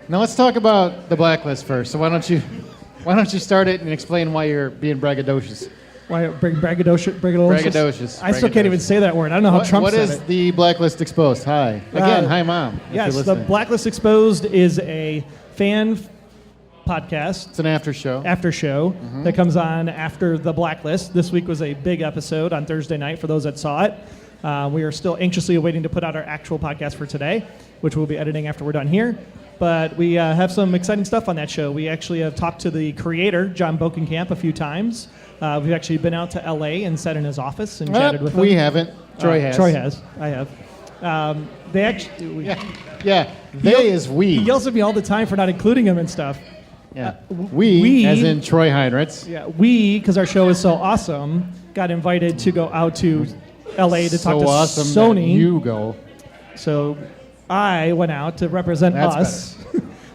Now let's talk about the Blacklist first. So why don't you start it and explain why you're being braggadocious? Why braggadocious? Braggadocious. I still can't even say that word. I don't know how Trump said it. What is the Blacklist Exposed? Hi. Again, hi, Mom. Yes, the Blacklist Exposed is a fan podcast. It's an after show. That comes on after the Blacklist. This week was a big episode on Thursday night for those that saw it. We are still anxiously awaiting to put out our actual podcast for today, which we'll be editing after we're done here. But we have some exciting stuff on that show. We actually have talked to the creator, John Bokenkamp, a few times. We've actually been out to L.A. and sat in his office and chatted with him. We haven't. Troy has. Troy has. I have. They actually... Yeah. They is we. He yells at me all the time for not including him and stuff. Yeah. We, as in Troy Heinrichs. Yeah, we, because our show is so awesome, got invited to go out to L.A. to talk to awesome Sony. That you go. So I went out to represent us.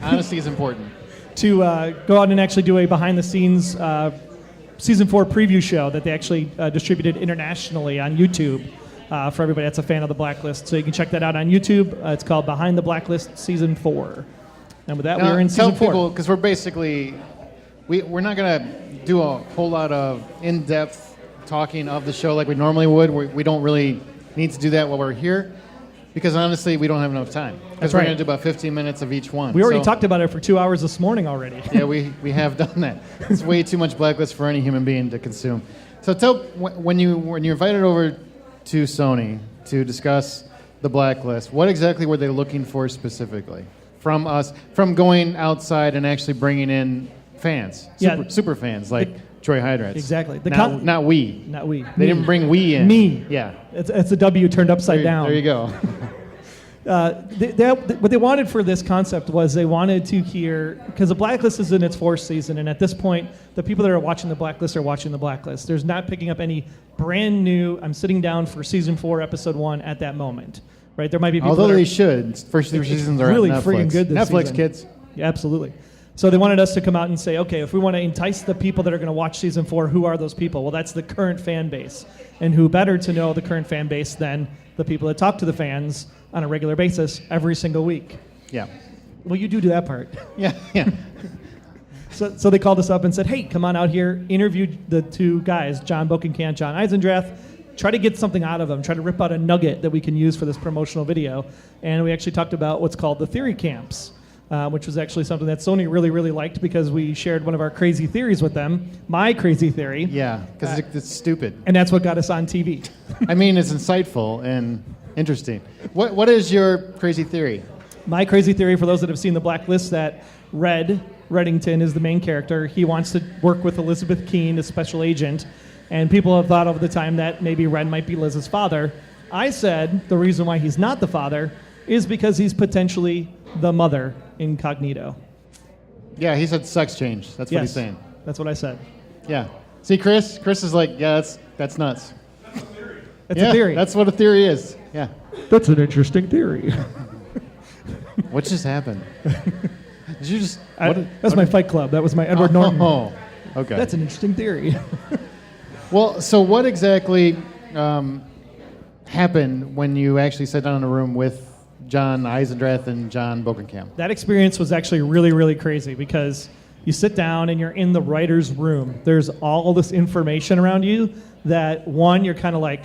Honesty is important. To go out and actually do a behind-the-scenes Season 4 preview show that they actually distributed internationally on YouTube for everybody that's a fan of the Blacklist. So you can check that out on YouTube. It's called Behind the Blacklist Season 4. And with that, now, we're in Season 4. Tell people, because we're basically, we're not going to do a whole lot of in-depth talking of the show like we normally would. We don't really need to do that while we're here. Because honestly, we don't have enough time. Because we're going to do about 15 minutes of each one. We already talked about it for 2 hours this morning already. Yeah, we have done that. It's way too much Blacklist for any human being to consume. So tell when you're invited over to Sony to discuss the Blacklist, what exactly were they looking for specifically from us, from going outside and actually bringing in fans, super fans like Troy Heinrichs? Exactly. Not we. Not we. They didn't bring we in. Me. Yeah. It's a W turned upside down. There you go. What they wanted for this concept was they wanted to hear, because the Blacklist is in its 4th season, and at this point, the people that are watching the Blacklist are watching the Blacklist. There's not picking up any brand new, I'm sitting down for Season 4, Episode 1 at that moment. Right? There might be people Although they should. First 3 seasons are really on Netflix. freaking good this Netflix season. kids. Yeah, absolutely. So they wanted us to come out and say, okay, if we want to entice the people that are going to watch Season 4, who are those people? Well, that's the current fan base. And who better to know the current fan base than the people that talk to the fans on a regular basis every single week? Yeah. Well, you do that part. Yeah. So they called us up and said, hey, come on out here, interview the two guys, John Bokenkamp, John Eisendrath, try to get something out of them, try to rip out a nugget that we can use for this promotional video. And we actually talked about what's called the theory camps. Which was actually something that Sony really, really liked because we shared one of our crazy theories with them, my crazy theory. Yeah, because it's stupid. And that's what got us on TV. I mean, it's insightful and interesting. What is your crazy theory? My crazy theory, for those that have seen the Blacklist, that Reddington is the main character. He wants to work with Elizabeth Keene, a special agent, and people have thought over the time that maybe Red might be Liz's father. I said the reason why he's not the father is because he's potentially the mother incognito. Yeah, he said sex change. That's what he's saying. That's what I said. Yeah. See, Chris is like, yeah, that's nuts. It's a theory. That's what a theory is. Yeah. That's an interesting theory. What just happened? Did you just... That's my Fight Club. That was my Edward Norton. Oh, okay. That's an interesting theory. Well, so what exactly happened when you actually sat down in a room with John Eisendrath and John Bokenkamp? That experience was actually really, really crazy because you sit down and you're in the writer's room. There's all this information around you that, one, you're kind of like,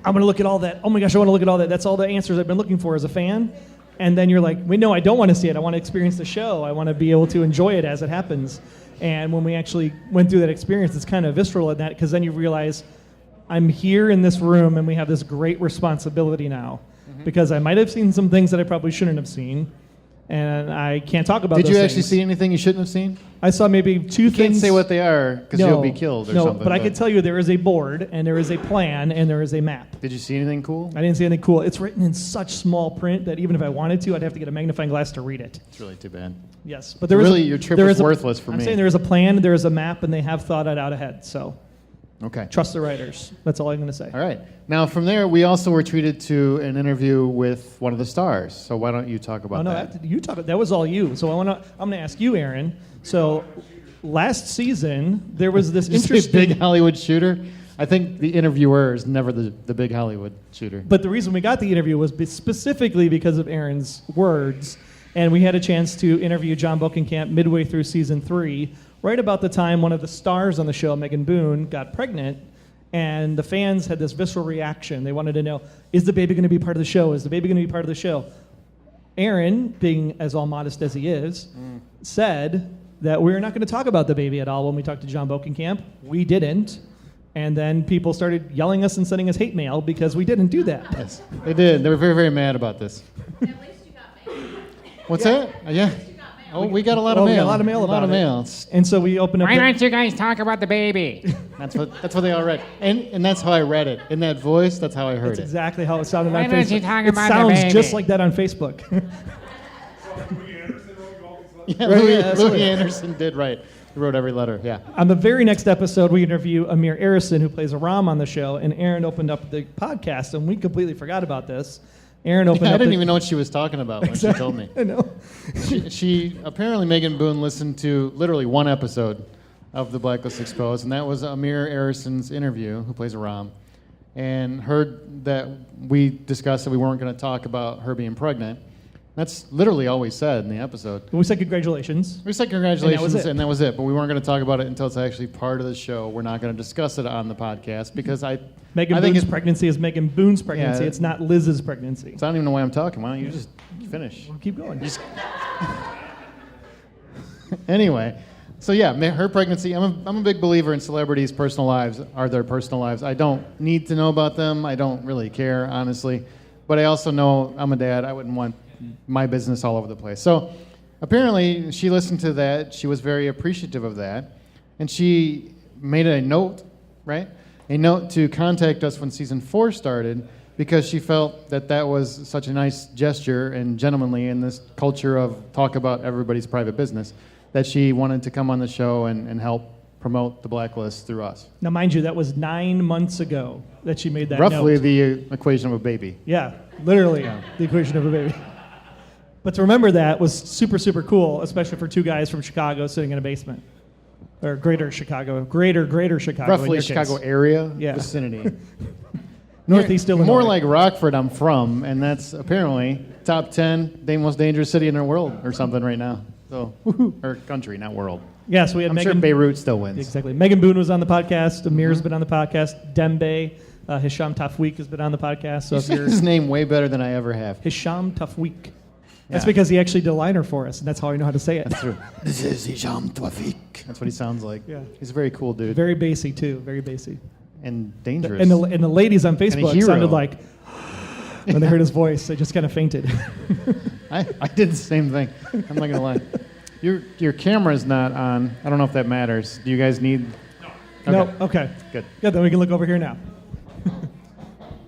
I'm going to look at all that. Oh my gosh, I want to look at all that. That's all the answers I've been looking for as a fan. And then you're like, wait, no, I don't want to see it. I want to experience the show. I want to be able to enjoy it as it happens. And when we actually went through that experience, it's kind of visceral in that because then you realize I'm here in this room and we have this great responsibility now. Because I might have seen some things that I probably shouldn't have seen, and I can't talk about those things. Did you actually see anything you shouldn't have seen? I saw maybe two things. You can't say what they are because you'll be killed or something. No, but I could tell you there is a board, and there is a plan, and there is a map. Did you see anything cool? I didn't see anything cool. It's written in such small print that even if I wanted to, I'd have to get a magnifying glass to read it. It's really too bad. Yes, but there your trip was worthless for me. I'm saying there is a plan, there is a map, and they have thought it out ahead, so... Okay. Trust the writers. That's all I'm going to say. All right. Now, from there, we also were treated to an interview with one of the stars. So why don't you talk about that? You talk. That was all you. So I'm going to ask you, Aaron. So last season, there was this interesting... big Hollywood shooter? I think the interviewer is never the big Hollywood shooter. But the reason we got the interview was specifically because of Aaron's words And we had a chance to interview John Bokenkamp midway through season 3, right about the time one of the stars on the show, Megan Boone, got pregnant. And the fans had this visceral reaction. They wanted to know, is the baby going to be part of the show? Is the baby going to be part of the show? Aaron, being as all modest as he is, said that we're not going to talk about the baby at all when we talked to John Bokenkamp. We didn't. And then people started yelling us and sending us hate mail because we didn't do that. Yes, they did. They were very, very mad about this. At least you got mail. What's that? Yeah. Oh, we got a lot of mail. We got a lot of mail about it. It's- And so we opened up. Why don't you guys talk about the baby? That's what they all read, and that's how I read it in that voice. That's how I heard That's it. exactly how it sounded Why on don't Facebook. you talk It about the sounds baby? just like that on Facebook. Yeah, Right, Louis, yeah, that's Louis what- Anderson did write. He wrote every letter. Yeah. On the very next episode, we interview Amir Arison, who plays Aram on the show, and Aaron opened up the podcast, and we completely forgot about this. Aaron opened I up. didn't even know what she was talking about when she told me. I know. She apparently Megan Boone listened to literally one episode of the Blacklist Exposed, and that was Amir Arison's interview, who plays Aram, and heard that we discussed that we weren't going to talk about her being pregnant. That's literally all we said in the episode. We said congratulations. We said congratulations, it. and that was it. But we weren't going to talk about it until it's actually part of the show. We're not going to discuss it on the podcast because Megan I think Boone's it's, pregnancy is Megan Boone's pregnancy. Yeah. It's not Liz's pregnancy. I don't even know why I'm talking. Why don't you just finish? Keep going. Anyway, so yeah, her pregnancy. I'm a big believer in celebrities' personal lives are their personal lives. I don't need to know about them. I don't really care, honestly. But I also know I'm a dad. I wouldn't want my business all over the place. So apparently she listened to that. She was very appreciative of that. And she made a note, right? A note to contact us when season 4 started because she felt that that was such a nice gesture and gentlemanly in this culture of talk about everybody's private business that she wanted to come on the show and help promote the Blacklist through us. Now, mind you, that was 9 months ago that she made that Roughly note. the equation of a baby. Yeah, literally the equation of a baby. But to remember that was super, super cool, especially for two guys from Chicago sitting in a basement. Or greater Chicago. Greater Chicago. in Roughly your Chicago case. area Yeah. vicinity. Northeast Illinois. More like Rockford I'm from, and that's apparently top 10 most dangerous city in the world or something right now. So, or country, not world. Yes, we had I'm Megan. sure Beirut still wins. Exactly. Megan Boone was on the podcast. Amir's been on the podcast. Dembe, Hisham Tafweek has been on the podcast. So You if say you're his name way better than I ever have. Hisham Tafweek. That's Yeah. because he actually did a liner for us, and that's how I know how to say it. That's true. This is Hisham Tawfiq. That's what he sounds like. Yeah. He's a very cool dude. Very bassy too. Very bassy. And dangerous. And the ladies on Facebook hero. sounded like when they heard his voice, they just kind of fainted. I did the same thing. I'm not going to lie. Your camera's not on. I don't know if that matters. Do you guys need... No. Okay. Good. Good. Then we can look over here now.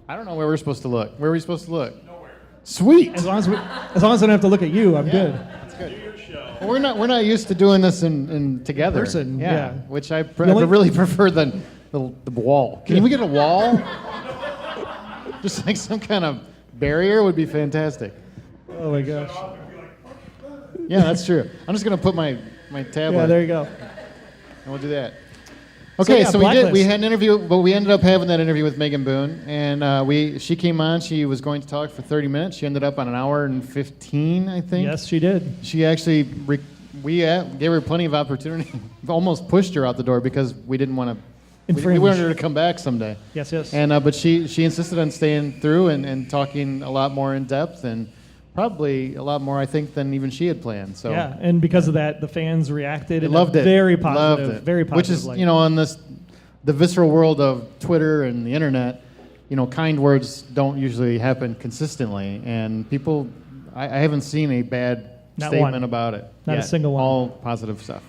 I don't know where we're supposed to look. Where are we supposed to look? Nowhere. Sweet. As long as I don't have to look at you, I'm good. That's good. Well, we're not used to doing this in together. person, yeah. Which I only- really prefer than the wall. Can we get a wall? Just like some kind of barrier would be fantastic. Oh my gosh. Yeah, that's true. I'm just gonna put my tablet. Yeah, there you go. And we'll do that. Okay, yeah, so Blacklist. we had an interview, but we ended up having that interview with Megan Boone, and she came on. She was going to talk for 30 minutes. She ended up on an hour and 15, I think. Yes, she did. She actually, we gave her plenty of opportunity. Almost pushed her out the door because we didn't want to. We Infringe. wanted her to come back someday. Yes, yes. And but she insisted on staying through and talking a lot more in depth and probably a lot more, I think, than even she had planned. So. Yeah, and because of that, the fans reacted. They in loved a it. Very positive. Loved it. Very positive. Which is, light. on the visceral world of Twitter and the internet, kind words don't usually happen consistently. And people, I haven't seen a bad Not statement one. about it. Not a yet. single one. All positive stuff.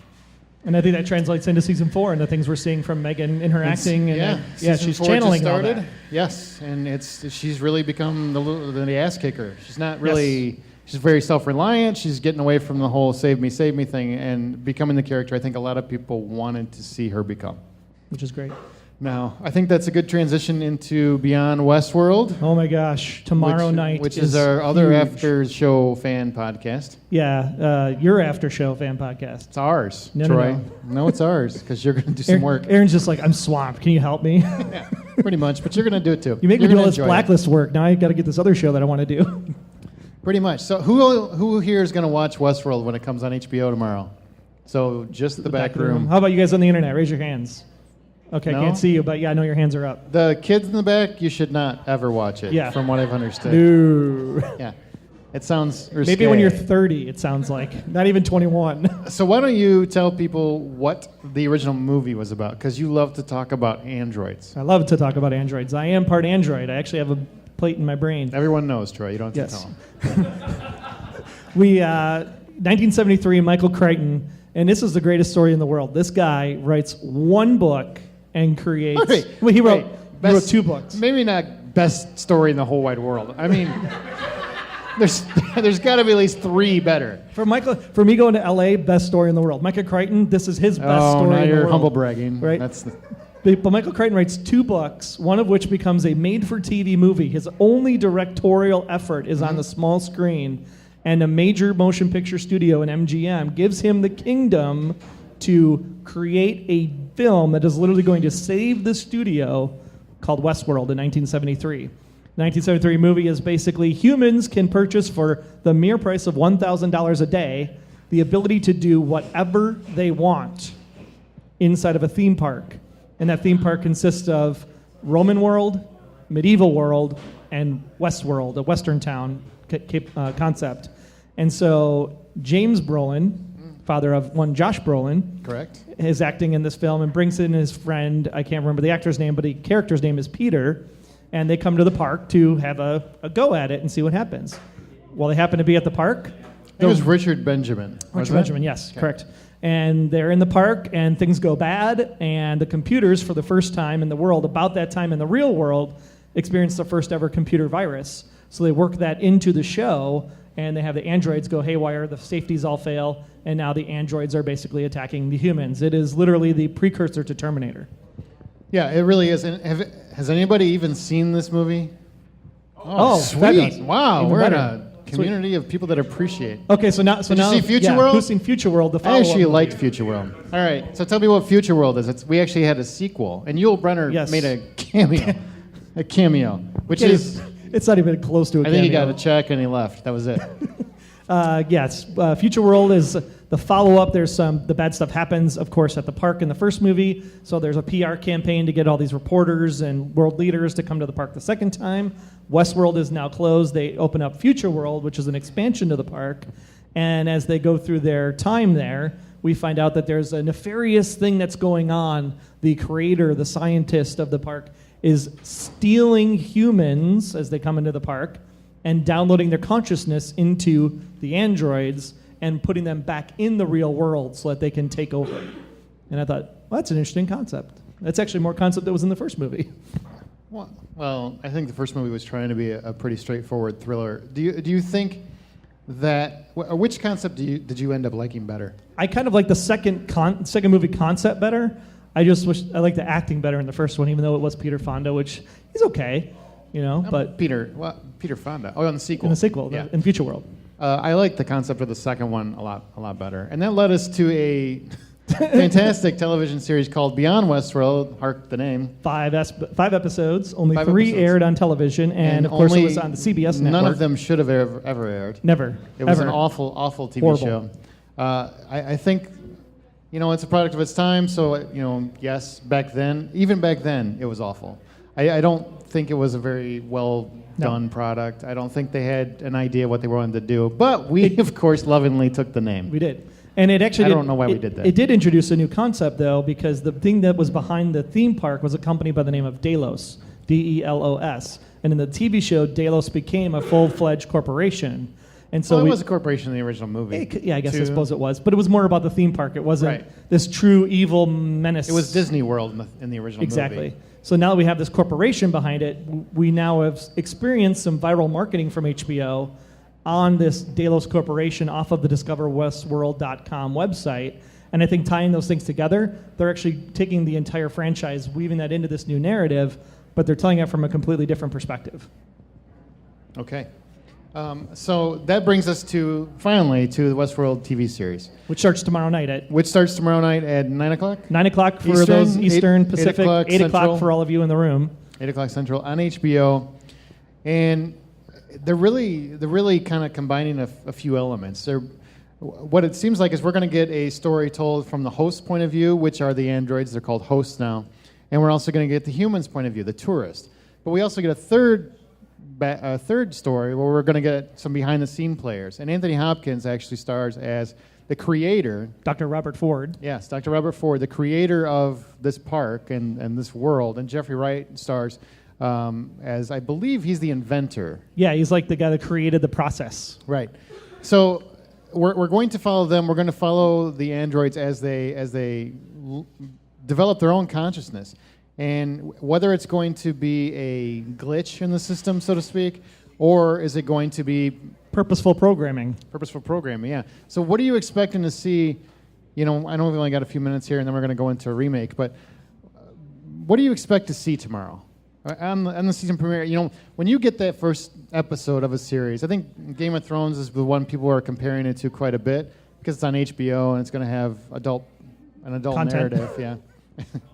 And I think that translates into season 4 and the things we're seeing from Megan in her acting. And Season she's 4 channeling just all started. that. Yes, and she's really become the ass kicker. She's not really. She's very self-reliant. She's getting away from the whole save me thing and becoming the character I think a lot of people wanted to see her become. Which is great. Now, I think that's a good transition into Beyond Westworld. Oh my gosh! Tomorrow night, which is our other huge. after show fan podcast. Yeah, your after show fan podcast. It's ours, No, Troy. no. No, it's ours because you're going to do some work. Aaron's just like, I'm swamped. Can you help me? Yeah, pretty much, but you're going to do it too. You make me You're do all gonna this enjoy it. Blacklist work. Now I got to get this other show that I want to do. Pretty much. So who here is going to watch Westworld when it comes on HBO tomorrow? So just the back room. How about you guys on the internet? Raise your hands. Okay, No? can't see you, but yeah, I know your hands are up. The kids in the back, you should not ever watch it, Yeah. from what I've understood. No. Yeah. It sounds risque. Maybe when you're 30, it sounds like. Not even 21. So why don't you tell people what the original movie was about? Because you love to talk about androids. I love to talk about androids. I am part android. I actually have a plate in my brain. Everyone knows, Troy. You don't have to Yes. tell them. 1973, Michael Crichton, and this is the greatest story in the world. This guy writes one book and creates. He wrote two books. Maybe not best story in the whole wide world. I mean, there's got to be at least 3 better. For me going to LA, best story in the world. Michael Crichton, this is his best story now in the you're world. humble bragging. Right? But Michael Crichton writes 2 books, one of which becomes a made-for-TV movie. His only directorial effort is on the small screen, and a major motion picture studio in MGM gives him the kingdom to create a film that is literally going to save the studio called Westworld in 1973. The 1973 movie is basically humans can purchase for the mere price of $1,000 a day the ability to do whatever they want inside of a theme park. And that theme park consists of Roman world, medieval world, and Westworld, a Western town concept. And so James Brolin, father of one Josh Brolin, Correct. is acting in this film and brings in his friend, I can't remember the actor's name, but the character's name is Peter, and they come to the park to have a go at it and see what happens. Well, they happen to be at the park. It was Richard Benjamin. Richard Benjamin, yes, correct. And they're in the park, and things go bad, and the computers, for the first time in the world, about that time in the real world, experienced the first ever computer virus. So they work that into the show, and they have the androids go haywire, the safeties all fail, and now the androids are basically attacking the humans. It is literally the precursor to Terminator. Yeah, it really is. And has anybody even seen this movie? Oh, sweet! fabulous. Wow, Even we're in better. a community of people that appreciate. Okay, so now, Did you see Future World? Who's seen Future World? The I actually follow-up liked movie. Future World. All right, so tell me what Future World is. We actually had a sequel, and Yul Brynner Yes. made a cameo, which is. It's not even close to a I think he cameo. got a check and he left. That was it. Yes, Future World is the follow-up. There's the bad stuff happens, of course, at the park in the first movie. So there's a PR campaign to get all these reporters and world leaders to come to the park the second time. Westworld is now closed. They open up Future World, which is an expansion to the park. And as they go through their time there, we find out that there's a nefarious thing that's going on. The creator, the scientist of the park, is stealing humans as they come into the park and downloading their consciousness into the androids and putting them back in the real world so that they can take over. And I thought, well, that's an interesting concept. That's actually more concept that was in the first movie. Well, I think the first movie was trying to be a pretty straightforward thriller. Do you think that which concept did you end up liking better? I kind of like the second movie concept better. I just wish I liked the acting better in the first one, even though it was Peter Fonda, which is okay, but Peter Fonda. Oh, in the sequel. in the sequel, Yeah. in Future World. I like the concept of the second one a lot better, and that led us to a fantastic television series called Beyond Westworld. Hark the name. 5 episodes, only 5 3 episodes. aired on television, and of course it was on the CBS network. None of them should have ever aired. Never. It was ever. an awful TV Horrible. show. I think, it's a product of its time. So, yes, back then, it was awful. I don't think it was a very well done product. I don't think they had an idea what they wanted to do. But we, of course, lovingly took the name. We did. And it actually I don't know why we did that. It did introduce a new concept, though, because the thing that was behind the theme park was a company by the name of Delos, Delos. And in the TV show, Delos became a full-fledged corporation. And so Well, it was a corporation in the original movie. I guess I too. suppose it was. But it was more about the theme park. It wasn't Right. this true evil menace. It was Disney World in the original Exactly. movie. So now that we have this corporation behind it, we now have experienced some viral marketing from HBO on this Delos Corporation off of the DiscoverWestworld.com website. And I think tying those things together, they're actually taking the entire franchise, weaving that into this new narrative, but they're telling it from a completely different perspective. Okay. So that brings us finally to the Westworld TV series, Which starts tomorrow night at which starts tomorrow night at 9 o'clock? 9 o'clock for Eastern, those Eastern, 8 Pacific, o'clock 8 o'clock Central. for all of you in the room. 8 o'clock Central on HBO. And they're really kind of combining a few elements. What it seems like is we're going to get a story told from the host's point of view, which are the androids. They're called hosts now. And we're also going to get the human's point of view, the tourist. But we also get a third story where we're going to get some behind-the-scene players. And Anthony Hopkins actually stars as the creator. Dr. Robert Ford. Yes, Dr. Robert Ford, the creator of this park and this world. And Jeffrey Wright stars as, I believe, he's the inventor. Yeah, he's like the guy that created the process. Right. So we're going to follow them. We're going to follow the androids as they develop their own consciousness. And whether it's going to be a glitch in the system, so to speak, or is it going to be Purposeful programming. Purposeful programming, yeah. So what are you expecting to see? I know we've only got a few minutes here, and then we're going to go into a remake, but what do you expect to see tomorrow on the season premiere? When you get that first episode of a series, I think Game of Thrones is the one people are comparing it to quite a bit because it's on HBO and it's going to have an adult Content. narrative, yeah.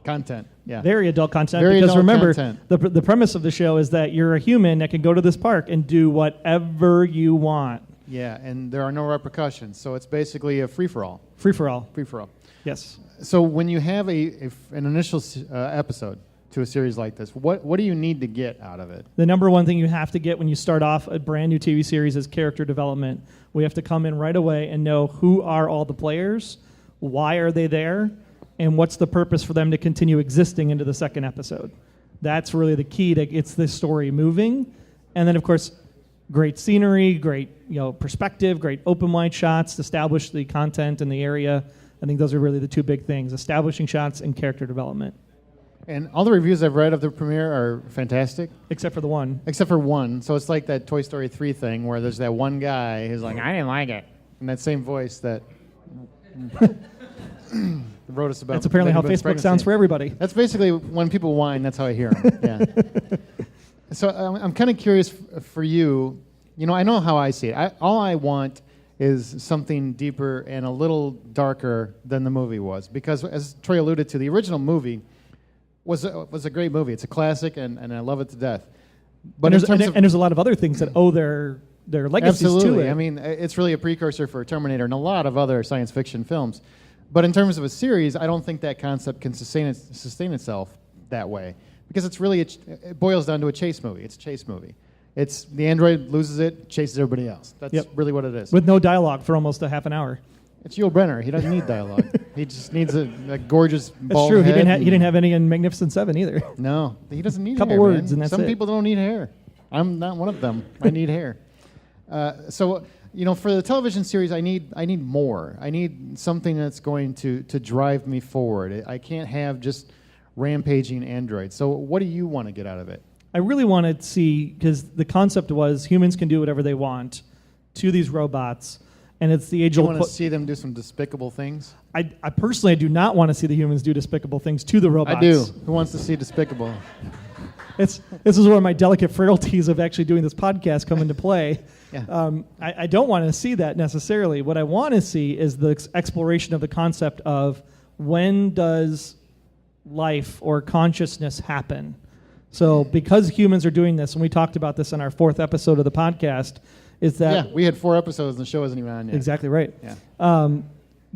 Content, yeah. Very adult content. Very because adult remember, content. the premise of the show is that you're a human that can go to this park and do whatever you want. Yeah, and there are no repercussions, so it's basically a free-for-all. Free-for-all. Free-for-all. Yes. So when you have an initial episode to a series like this, what do you need to get out of it? The number one thing you have to get when you start off a brand new TV series is character development. We have to come in right away and know who are all the players, why are they there, and what's the purpose for them to continue existing into the second episode. That's really the key to gets this story moving. And then, of course, great scenery, great perspective, great open wide shots to establish the content in the area. I think those are really the two big things, establishing shots and character development. And all the reviews I've read of the premiere are fantastic. Except for the one. Except for one. So it's like that Toy Story 3 thing where there's that one guy who's like, I didn't like it. in that same voice that wrote us about. That's apparently how Ladybug's Facebook pregnancy. sounds for everybody. That's basically when people whine, that's how I hear them. Yeah. So I'm kind of curious for you. I know how I see it. All I want is something deeper and a little darker than the movie was. Because as Troy alluded to, the original movie was a great movie. It's a classic, and I love it to death. But and there's a lot of other things that owe their legacies absolutely. to it. I mean, it's really a precursor for Terminator and a lot of other science fiction films. But in terms of a series, I don't think that concept can sustain itself that way. Because it's really, it boils down to a chase movie. It's a chase movie. It's the android loses it, chases everybody else. That's really what it is. With no dialogue for almost a half an hour. It's Yul Brynner. He doesn't need dialogue. He just needs a gorgeous That's bald true. head. He didn't have any in Magnificent Seven either. No, he doesn't need Couple hair, words man. and that's Some it. people don't need hair. I'm not one of them. I need hair. So for the television series, I need more. I need something that's going to drive me forward. I can't have just rampaging androids. So what do you want to get out of it? I really want to see, because the concept was humans can do whatever they want to these robots, and it's the You age-old... want to see them do some despicable things? I personally do not want to see the humans do despicable things to the robots. I do. Who wants to see despicable? This is where my delicate frailties of actually doing this podcast come into play. Yeah. I don't want to see that necessarily. What I want to see is the exploration of the concept of when does life or consciousness happen. So because humans are doing this, and we talked about this in our 4th episode of the podcast, is that... Yeah, we had 4 episodes and the show isn't even on yet. Exactly right. Yeah.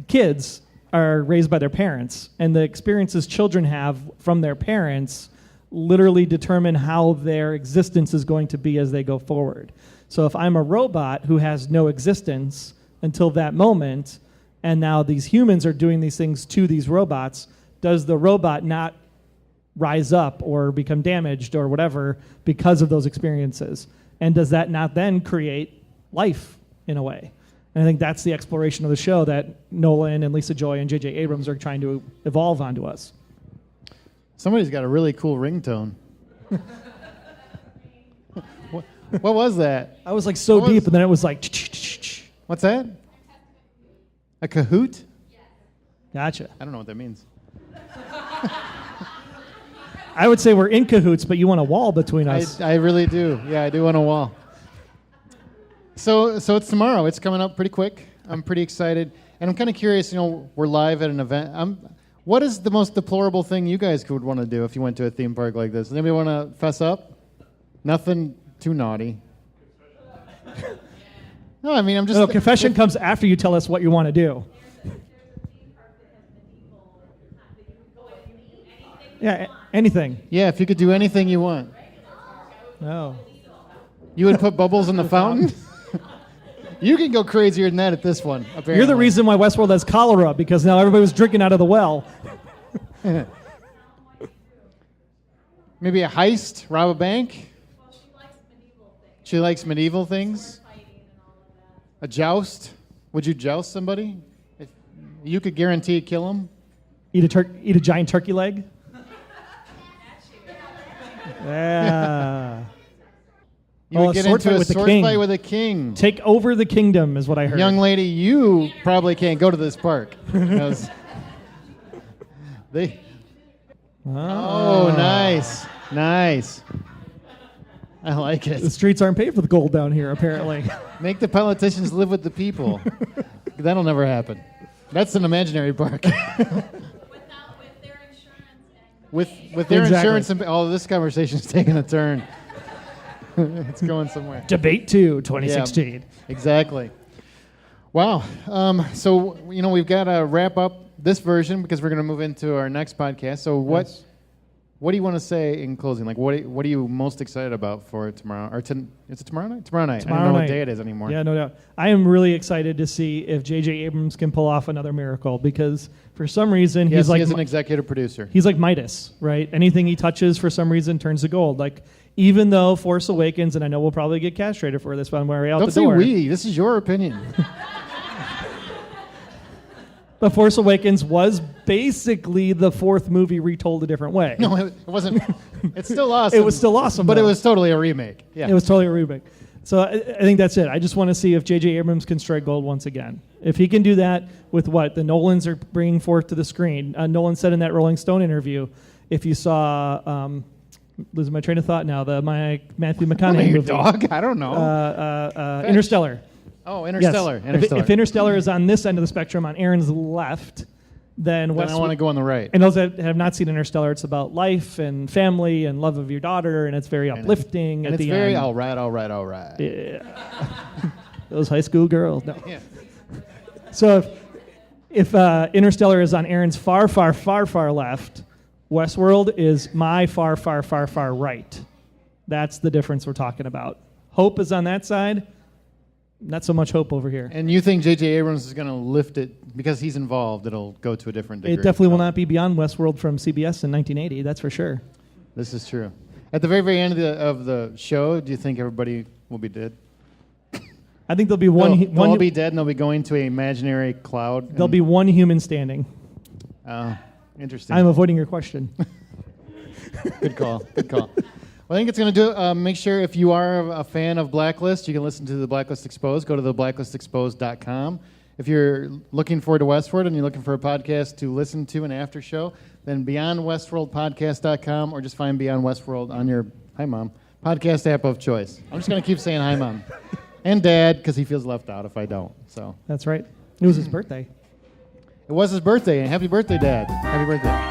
Kids are raised by their parents, and the experiences children have from their parents literally determine how their existence is going to be as they go forward. So if I'm a robot who has no existence until that moment, and now these humans are doing these things to these robots, does the robot not rise up or become damaged or whatever because of those experiences? And does that not then create life in a way? And I think that's the exploration of the show that Nolan and Lisa Joy and J.J. Abrams are trying to evolve onto us. Somebody's got a really cool ringtone. What was that? I was like so What was- deep, and then it was like... ch-ch-ch-ch. What's that? A Kahoot? Gotcha. I don't know what that means. I would say we're in cahoots, but you want a wall between us. I really do. Yeah, I do want a wall. So it's tomorrow. It's coming up pretty quick. I'm pretty excited. And I'm kind of curious, we're live at an event. What is the most deplorable thing you guys would want to do if you went to a theme park like this? Does anybody want to fess up? Nothing too naughty. No, I mean, I'm just. No, confession comes after you tell us what you want to do. Yeah, anything. Yeah, if you could do anything you want, No. you would put bubbles in the fountain. You can go crazier than that at this one. Apparently. You're the reason why Westworld has cholera, because now everybody was drinking out of the well. Maybe a heist, rob a bank. She likes medieval things. A joust. Would you joust somebody? If you could guarantee kill them. Eat a giant turkey leg. Yeah. You Oh, would a get sword into fight a with the sword king. fight with a king. Take over the kingdom is what I heard. Young lady, you probably can't go to this park. Because they. Oh, nice. Nice. I like The it. streets aren't paved with gold down here, apparently. Make the politicians live with the people. That'll never happen. That's an imaginary park. With their insurance and with their Exactly. insurance and this conversation's taking a turn. It's going somewhere. Debate 2, 2016. Yeah, exactly. Wow. So we've got to wrap up this version because we're going to move into our next podcast. So Yes. what do you want to say in closing? Like what are you most excited about for tomorrow? Is it tomorrow night? Tomorrow night. I Tomorrow don't know night. what day it is anymore. Yeah, no doubt. I am really excited to see if J.J. Abrams can pull off another miracle, because for some reason Yes, he's like he is an executive producer. he's like Midas, right? Anything he touches for some reason turns to gold. Like, even though Force Awakens, and I know we'll probably get castrated for this one, we're out Don't the say door. we. This is your opinion. But Force Awakens was basically the fourth movie retold a different way. No, it wasn't. It's still awesome. It was still awesome, but it though. was totally a remake. Yeah. It was totally a remake. So I think that's it. I just want to see if J.J. Abrams can strike gold once again. If he can do that with what the Nolans are bringing forth to the screen. Nolan said in that Rolling Stone interview, if you saw, losing my train of thought now, my Matthew McConaughey Your movie, dog? I don't know. Interstellar. Oh, Yes. Interstellar. If Interstellar is on this end of the spectrum, on Aaron's left, then Then I want to go on the right. And those that have not seen Interstellar, it's about life and family and love of your daughter, and it's very uplifting And at it's the very end. all right. Yeah. Those high school girls. No. Yeah. So if Interstellar is on Aaron's far left, Westworld is my far right. That's the difference we're talking about. Hope is on that side. Not so much hope over here. And you think J.J. Abrams is going to lift it because he's involved? It'll go to a different degree. It definitely will not be beyond Westworld from CBS in 1980. That's for sure. This is true. At the very end of the show, do you think everybody will be dead? I think there'll be one. They'll all be dead, and they'll be going to an imaginary cloud. There'll be one human standing. Interesting. I'm avoiding your question. Good call. Well, I think it's going to do it. Make sure if you are a fan of Blacklist, you can listen to the Blacklist Exposed. Go to theblacklistexposed.com. If you're looking forward to Westworld and you're looking for a podcast to listen to an after show, then beyondwestworldpodcast.com, or just find Beyond Westworld on your podcast app of choice. I'm just going to keep saying hi, Mom. And Dad, because he feels left out if I don't. So That's right. It was his birthday. it was his birthday, and happy birthday, Dad. Happy birthday.